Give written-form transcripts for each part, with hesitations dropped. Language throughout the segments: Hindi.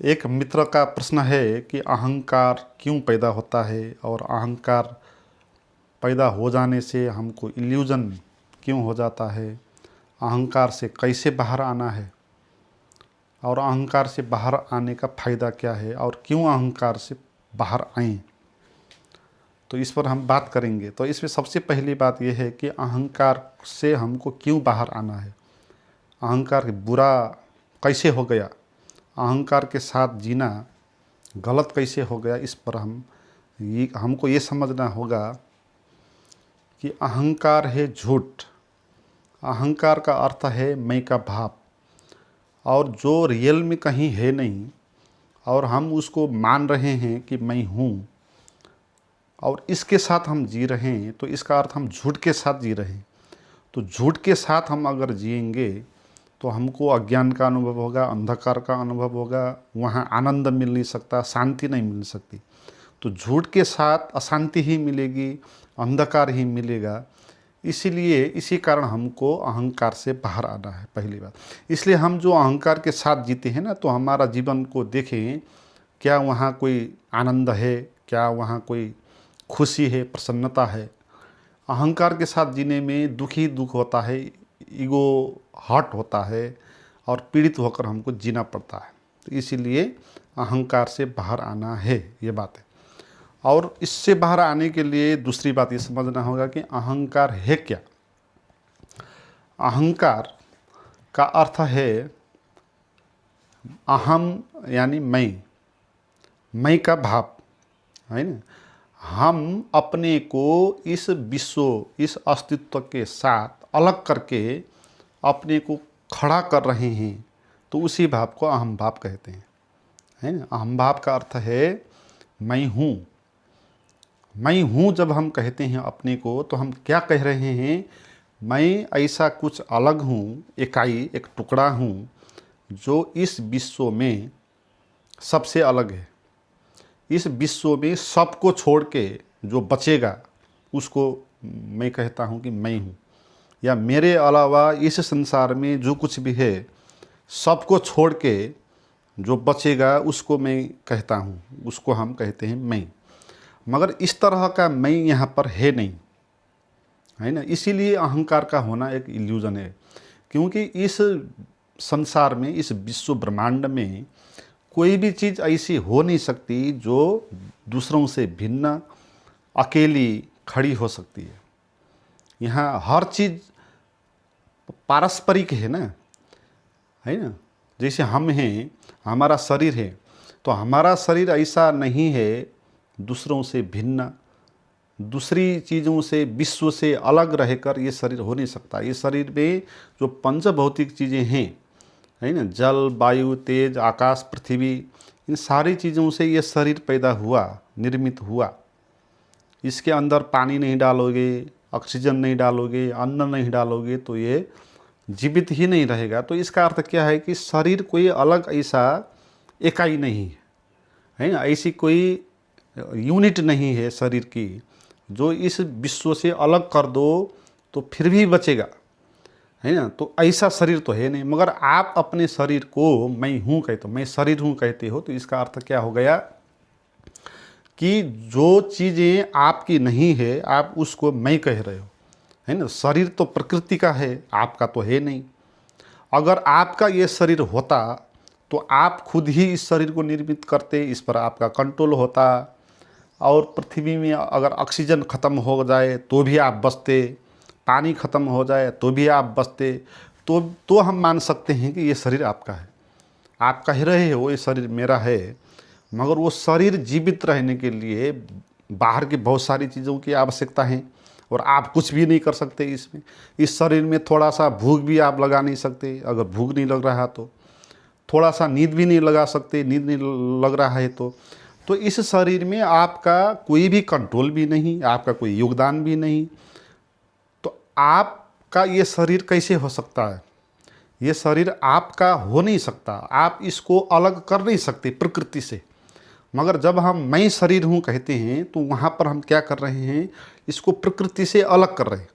एक मित्र का प्रश्न है कि अहंकार क्यों पैदा होता है और अहंकार पैदा हो जाने से हमको इल्यूजन क्यों हो जाता है, अहंकार से कैसे बाहर आना है और अहंकार से बाहर आने का फ़ायदा क्या है और क्यों अहंकार से बाहर आएं। तो इस पर हम बात करेंगे। तो इसमें सबसे पहली बात यह है कि अहंकार से हमको क्यों बाहर आना है, अहंकार बुरा कैसे हो गया, अहंकार के साथ जीना गलत कैसे हो गया। इस पर हमको ये समझना होगा कि अहंकार है झूठ। अहंकार का अर्थ है मैं का भाव, और जो रियल में कहीं है नहीं और हम उसको मान रहे हैं कि मैं हूँ और इसके साथ हम जी रहे हैं, तो इसका अर्थ हम झूठ के साथ जी रहे हैं। तो झूठ के साथ हम अगर जिएंगे तो हमको अज्ञान का अनुभव होगा, अंधकार का अनुभव होगा, वहाँ आनंद मिल नहीं सकता, शांति नहीं मिल सकती। तो झूठ के साथ अशांति ही मिलेगी, अंधकार ही मिलेगा। इसीलिए इसी कारण हमको अहंकार से बाहर आना है, पहली बात। इसलिए हम जो अहंकार के साथ जीते हैं ना, तो हमारा जीवन को देखें, क्या वहाँ कोई आनंद है, क्या वहाँ कोई खुशी है, प्रसन्नता है। अहंकार के साथ जीने में दुख ही दुख होता है, ईगो हर्ट होता है और पीड़ित होकर हमको जीना पड़ता है। तो इसीलिए अहंकार से बाहर आना है, ये बात है। और इससे बाहर आने के लिए दूसरी बात ये समझना होगा कि अहंकार है क्या। अहंकार का अर्थ है अहम, यानी मैं का भाव है ना। हम अपने को इस विश्व, इस अस्तित्व के साथ अलग करके अपने को खड़ा कर रहे हैं, तो उसी भाव को अहम भाव कहते हैं, है ना। अहम भाव का अर्थ है मैं हूँ। मैं हूँ जब हम कहते हैं अपने को, तो हम क्या कह रहे हैं, मैं ऐसा कुछ अलग हूँ, इकाई, एक टुकड़ा हूँ जो इस विश्व में सबसे अलग है। इस विश्व में सबको छोड़ के जो बचेगा उसको मैं कहता हूँ कि मैं हूँ। या मेरे अलावा इस संसार में जो कुछ भी है, सबको छोड़ के जो बचेगा उसको मैं कहता हूँ, उसको हम कहते हैं मैं। मगर इस तरह का मैं यहाँ पर है नहीं, है ना। इसीलिए अहंकार का होना एक इल्यूजन है, क्योंकि इस संसार में, इस विश्व ब्रह्मांड में कोई भी चीज़ ऐसी हो नहीं सकती जो दूसरों से भिन्न, अकेली खड़ी हो सकती है। यहाँ हर चीज़ पारस्परिक है ना, है ना। जैसे हम हैं, हमारा शरीर है, तो हमारा शरीर ऐसा नहीं है दूसरों से भिन्न, दूसरी चीज़ों से, विश्व से अलग रहकर ये शरीर हो नहीं सकता। ये शरीर में जो पंच भौतिक चीज़ें हैं, है ना, जल, वायु, तेज, आकाश, पृथ्वी, इन सारी चीज़ों से ये शरीर पैदा हुआ, निर्मित हुआ। इसके अंदर पानी नहीं डालोगे, ऑक्सीजन नहीं डालोगे, अन्न नहीं डालोगे, तो ये जीवित ही नहीं रहेगा। तो इसका अर्थ क्या है कि शरीर कोई अलग ऐसा इकाई नहीं है, है ना। ऐसी कोई यूनिट नहीं है शरीर की जो इस विश्व से अलग कर दो तो फिर भी बचेगा, है ना। तो ऐसा शरीर तो है नहीं। मगर आप अपने शरीर को मैं हूँ कहते हो, मैं शरीर हूँ कहते हो, तो इसका अर्थ क्या हो गया कि जो चीज़ें आपकी नहीं है आप उसको मैं कह रहे हो, है ना। शरीर तो प्रकृति का है, आपका तो है नहीं। अगर आपका ये शरीर होता तो आप खुद ही इस शरीर को निर्मित करते, इस पर आपका कंट्रोल होता। और पृथ्वी में अगर ऑक्सीजन ख़त्म हो जाए तो भी आप बचते, पानी ख़त्म हो जाए तो भी आप बचते। तो हम मान सकते हैं कि ये शरीर आपका है। आप कह रहे हो ये शरीर मेरा है, मगर वो शरीर जीवित रहने के लिए बाहर की बहुत सारी चीज़ों की आवश्यकता है और आप कुछ भी नहीं कर सकते इसमें। इस शरीर में थोड़ा सा भूख भी आप लगा नहीं सकते, अगर भूख नहीं लग रहा तो। थोड़ा सा नींद भी नहीं लगा सकते, नींद नहीं लग रहा है तो इस शरीर में आपका कोई भी कंट्रोल भी नहीं, आपका कोई योगदान भी नहीं। तो आपका ये शरीर कैसे हो सकता है? ये शरीर आपका हो नहीं सकता, आप इसको अलग कर नहीं सकते प्रकृति से। मगर जब हम मैं शरीर हूँ कहते हैं, तो वहाँ पर हम क्या कर रहे हैं, इसको प्रकृति से अलग कर रहे हैं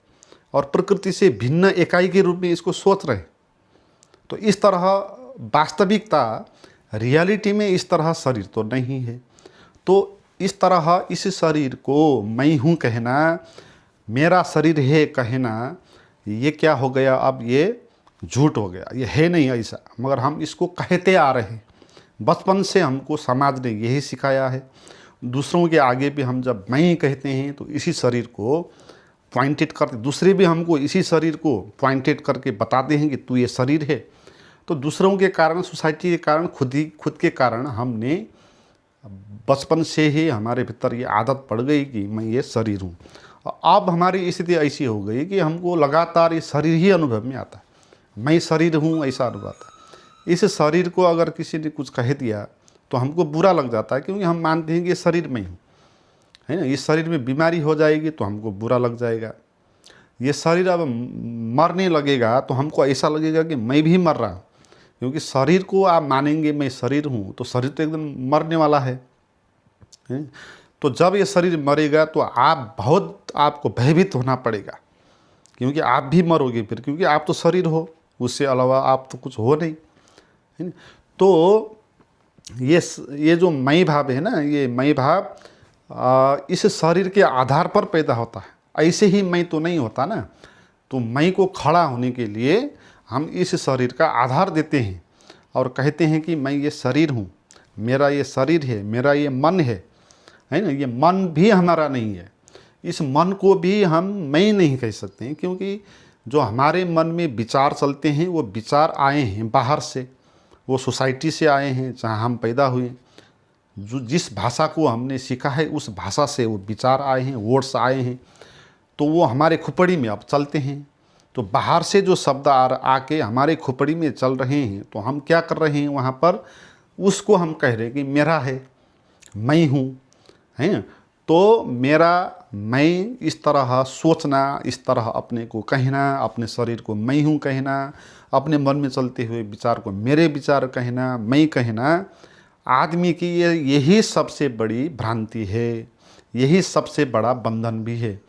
और प्रकृति से भिन्न इकाई के रूप में इसको सोच रहे हैं। तो इस तरह वास्तविकता रियलिटी में इस तरह शरीर तो नहीं है। तो इस तरह इस शरीर को मैं हूँ कहना, मेरा शरीर है कहना, ये क्या हो गया, अब ये झूठ हो गया, ये है नहीं ऐसा, मगर हम इसको कहते आ रहे हैं। बचपन से हमको समाज ने यही सिखाया है। दूसरों के आगे भी हम जब मैं कहते हैं तो इसी शरीर को पॉइंटेड करते, दूसरे भी हमको इसी शरीर को पॉइंटेड करके बताते हैं कि तू ये शरीर है। तो दूसरों के कारण, सोसाइटी के कारण, खुद के कारण हमने बचपन से ही हमारे भीतर ये आदत पड़ गई कि मैं ये शरीर हूँ। अब हमारी स्थिति ऐसी हो गई कि हमको लगातार ये शरीर ही अनुभव में आता है, मैं शरीर हूँ ऐसा अनुभव आता है। इस शरीर को अगर किसी ने कुछ कह दिया तो हमको बुरा लग जाता है, क्योंकि हम मानते हैं कि ये शरीर में हूँ, है ना। इस शरीर में बीमारी हो जाएगी तो हमको बुरा लग जाएगा। ये शरीर अब मरने लगेगा तो हमको ऐसा लगेगा कि मैं भी मर रहा हूँ, क्योंकि शरीर को आप मानेंगे मैं शरीर हूँ तो शरीर तो एकदम मरने वाला है। तो जब ये शरीर मरेगा तो आपको भयभीत होना पड़ेगा, क्योंकि आप भी मरोगे फिर, क्योंकि आप तो शरीर हो, उससे अलावा आप तो कुछ हो नहीं, है ना। तो ये जो मैं भाव है ना, ये मैं भाव इस शरीर के आधार पर पैदा होता है। ऐसे ही मैं तो नहीं होता ना। तो मैं को खड़ा होने के लिए हम इस शरीर का आधार देते हैं और कहते हैं कि मैं ये शरीर हूँ, मेरा ये शरीर है, मेरा ये मन है ना। ये मन भी हमारा नहीं है। इस मन को भी हम मैं नहीं कह सकते हैं, क्योंकि जो हमारे मन में विचार चलते हैं वो विचार आए हैं बाहर से, वो सोसाइटी से आए हैं जहाँ हम पैदा हुए। जो जिस भाषा को हमने सीखा है उस भाषा से वो विचार आए हैं, वर्ड्स आए हैं, तो वो हमारे खोपड़ी में अब चलते हैं। तो बाहर से जो शब्द आके हमारे खोपड़ी में चल रहे हैं तो हम क्या कर रहे हैं वहाँ पर, उसको हम कह रहे हैं कि मेरा है, मैं हूँ, है। तो मेरा मैं इस तरह सोचना, इस तरह अपने को कहना, अपने शरीर को मैं हूँ कहना, अपने मन में चलते हुए विचार को मेरे विचार कहना, मैं कहना, आदमी की यही सबसे बड़ी भ्रांति है, यही सबसे बड़ा बंधन भी है।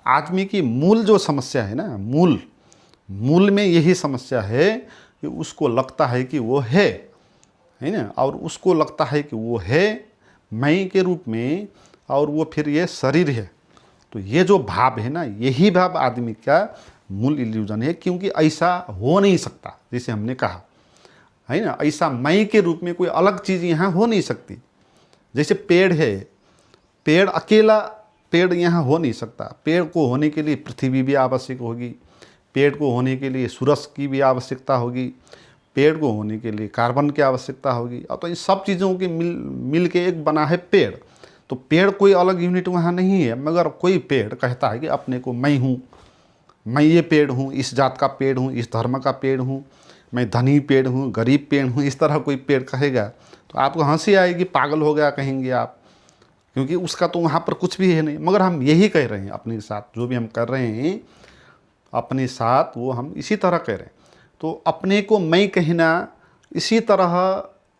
आदमी की मूल जो समस्या है ना, मूल में यही समस्या है कि उसको लगता है कि वो है ना, और उसको लगता है कि वो है मैं के रूप में, और वो फिर ये शरीर है। तो ये जो भाव है ना, यही भाव आदमी का मूल इल्यूजन है, क्योंकि ऐसा हो नहीं सकता। जैसे हमने कहा है ना, ऐसा मैं के रूप में कोई अलग चीज़ यहाँ हो नहीं सकती। जैसे पेड़ है, पेड़ अकेला पेड़ यहाँ हो नहीं सकता। पेड़ को होने के लिए पृथ्वी भी आवश्यक होगी, पेड़ को होने के लिए सूरज की भी आवश्यकता होगी, पेड़ को होने के लिए कार्बन की आवश्यकता होगी। और तो इन सब चीज़ों के मिल के एक बना है पेड़। तो पेड़ कोई अलग यूनिट वहाँ नहीं है, मगर कोई पेड़ कहता है कि अपने को मैं हूँ, मैं ये पेड़ हूँ, इस जात का पेड़ हूँ, इस धर्म का पेड़ हूँ, मैं धनी पेड़ हूँ, गरीब पेड़ हूँ, इस तरह कोई पेड़ कहेगा तो आपको हंसी आएगी, पागल हो गया कहेंगे आप, क्योंकि उसका तो वहाँ पर कुछ भी है नहीं। मगर हम यही कह रहे हैं अपने साथ, जो भी हम कर रहे हैं अपने साथ, वो हम इसी तरह कह रहे हैं। तो अपने को मैं कहना इसी तरह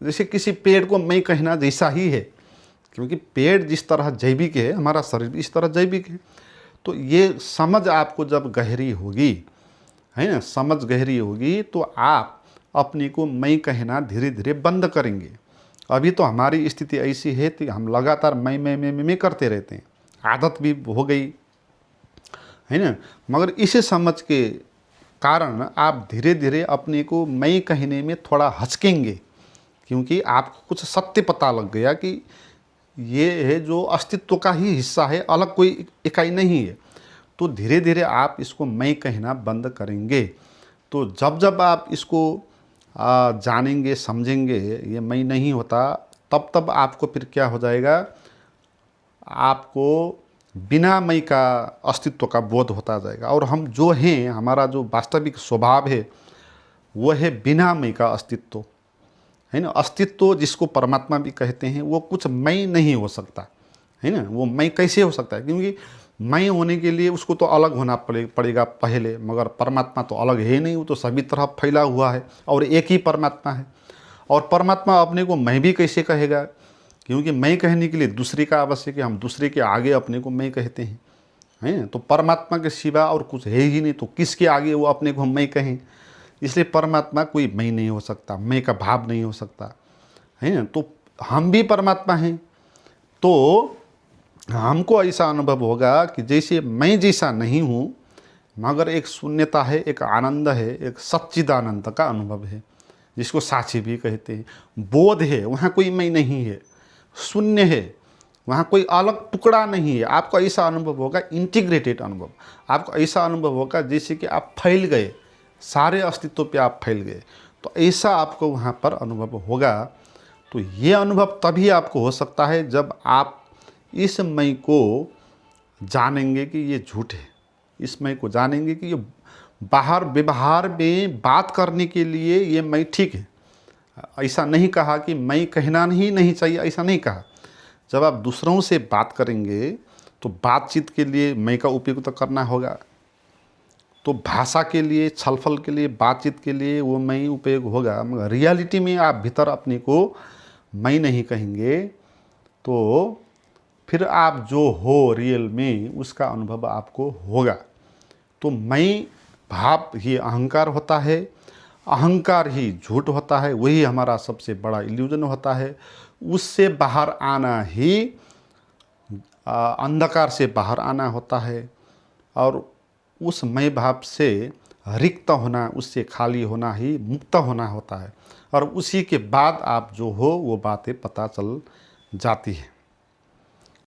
जैसे किसी पेड़ को मैं कहना जैसा ही है, क्योंकि पेड़ जिस तरह जैविक है, हमारा शरीर भी इस तरह जैविक है। तो ये समझ आपको जब गहरी होगी, है ना, समझ गहरी होगी, तो आप अपने को मैं कहना धीरे धीरे बंद करेंगे। अभी तो हमारी स्थिति ऐसी है कि हम लगातार मैं करते रहते हैं, आदत भी हो गई, है ना। मगर इसे समझ के कारण आप धीरे धीरे अपने को मैं कहने में थोड़ा हचकेंगे, क्योंकि आपको कुछ सत्य पता लग गया कि ये है जो अस्तित्व का ही हिस्सा है, अलग कोई इकाई नहीं है। तो धीरे धीरे आप इसको मैं कहना बंद करेंगे। तो जब जब आप इसको जानेंगे, समझेंगे ये मैं नहीं होता, तब तब आपको फिर क्या हो जाएगा, आपको बिना मैं का अस्तित्व का बोध होता जाएगा। और हम जो हैं, हमारा जो वास्तविक स्वभाव है वो है बिना मैं का अस्तित्व, है ना। अस्तित्व जिसको परमात्मा भी कहते हैं, वो कुछ मैं नहीं हो सकता, है ना। वो मैं कैसे हो सकता है, क्योंकि मैं होने के लिए उसको तो अलग होना पड़ेगा पहले, मगर परमात्मा तो अलग है नहीं, वो तो सभी तरफ फैला हुआ है और एक ही परमात्मा है। और परमात्मा अपने को मैं भी कैसे कहेगा, क्योंकि मैं कहने के लिए दूसरे का आवश्यक है, हम दूसरे के आगे अपने को मैं कहते हैं, हैं। तो परमात्मा के सिवा और कुछ है ही नहीं, तो किसके आगे वो अपने को मैं कहें। इसलिए परमात्मा कोई मैं नहीं हो सकता, मैं का भाव नहीं हो सकता। है ना। तो हम भी परमात्मा हैं, तो हमको ऐसा अनुभव होगा कि जैसे मैं जैसा नहीं हूँ, मगर एक शून्यता है, एक आनंद है, एक सच्चिदानंद का अनुभव है, जिसको साक्षी भी कहते हैं। बोध है, वहाँ कोई मैं नहीं है, शून्य है, वहाँ कोई अलग टुकड़ा नहीं है। आपको ऐसा अनुभव होगा, इंटीग्रेटेड अनुभव। आपको ऐसा अनुभव होगा जैसे कि आप फैल गए, सारे अस्तित्व पे आप फैल गए। तो ऐसा आपको वहाँ पर अनुभव होगा। तो ये अनुभव तभी आपको हो सकता है जब आप इस मैं को जानेंगे कि ये झूठ है, इस मैं को जानेंगे कि ये बाहर व्यवहार में बात करने के लिए ये मैं ठीक है। ऐसा नहीं कहा कि मैं कहना नहीं चाहिए, ऐसा नहीं कहा। जब आप दूसरों से बात करेंगे तो बातचीत के लिए मैं का उपयोग तो करना होगा। तो भाषा के लिए, छलफल के लिए, बातचीत के लिए वो मैं उपयोग होगा, मगर रियलिटी में आप भीतर अपने को मैं नहीं कहेंगे, तो फिर आप जो हो रियल में उसका अनुभव आपको होगा। तो मैं भाव ही अहंकार होता है, अहंकार ही झूठ होता है, वही हमारा सबसे बड़ा इल्यूजन होता है। उससे बाहर आना ही अंधकार से बाहर आना होता है, और उस मैं भाव से रिक्त होना, उससे खाली होना ही मुक्त होना होता है। और उसी के बाद आप जो हो वो बातें पता चल जाती है।